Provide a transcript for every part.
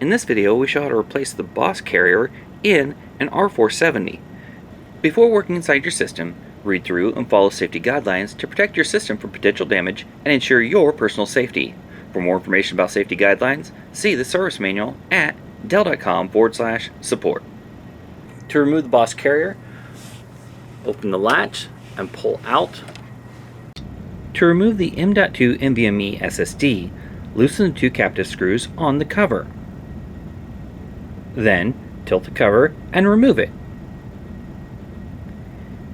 In this video, we show how to replace the BOSS carrier in an R470. Before working inside your system, read through and follow safety guidelines to protect your system from potential damage and ensure your personal safety. For more information about safety guidelines, see the service manual at dell.com/support. To remove the BOSS carrier, open the latch and pull out. To remove the M.2 NVMe SSD, loosen the two captive screws on the cover. Then, tilt the cover and remove it.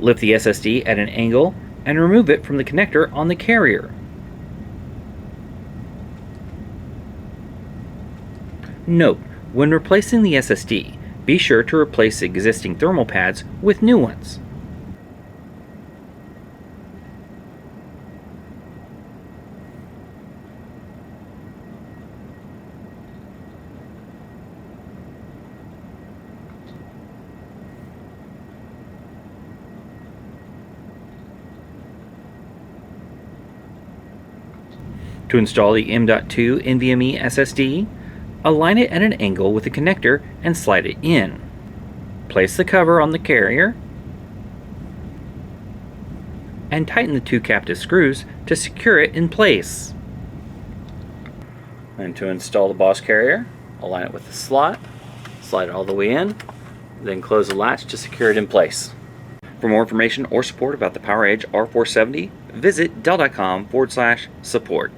Lift the SSD at an angle and remove it from the connector on the carrier. Note, when replacing the SSD, be sure to replace the existing thermal pads with new ones. To install the M.2 NVMe SSD, align it at an angle with the connector and slide it in. Place the cover on the carrier and tighten the two captive screws to secure it in place. And to install the BOSS carrier, align it with the slot, slide it all the way in, then close the latch to secure it in place. For more information or support about the PowerEdge R470, visit dell.com/support.